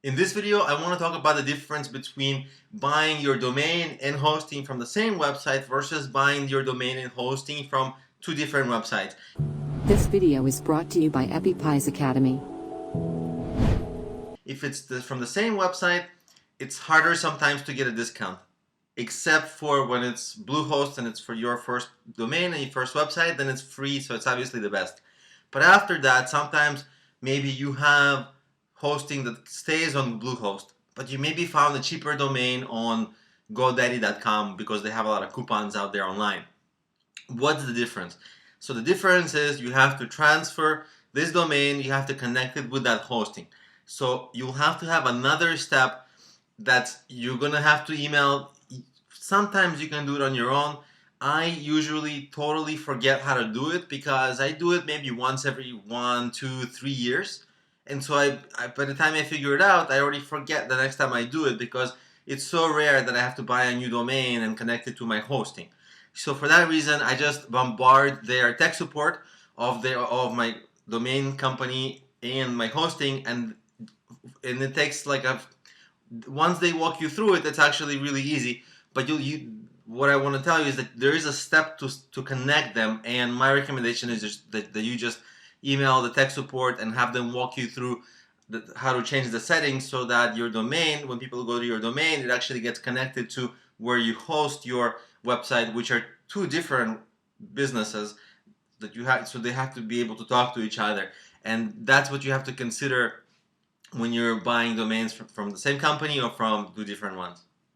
In this video, I want to talk about the difference between buying your domain and hosting from the same website versus buying your domain and hosting from two different websites. This video is brought to you by EpiPies Academy. If it's from the same website, it's harder sometimes to get a discount, except for when it's Bluehost and it's for your first domain and your first website, then it's free, so it's obviously the best. But after that, sometimes maybe you have hosting that stays on Bluehost, but you maybe found a cheaper domain on GoDaddy.com because they have a lot of coupons out there online. What's the difference? So the difference is you have to transfer this domain, you have to connect it with that hosting. So you'll have to have another step that you're gonna have to email. Sometimes you can do it on your own. I usually totally forget how to do it because I do it maybe once every 1, 2, 3 years. And so by the time I figure it out, I already forget the next time I do it because it's so rare that I have to buy a new domain and connect it to my hosting. So for that reason, I just bombard their tech support of my domain company and my hosting, and it takes like once they walk you through it, it's actually really easy. But what I want to tell you is that there is a step to connect them, and my recommendation is just that you just email the tech support and have them walk you through how to change the settings so that your domain, when people go to your domain, it actually gets connected to where you host your website, which are two different businesses that you have, so they have to be able to talk to each other. And that's what you have to consider when you're buying domains from the same company or from two different ones.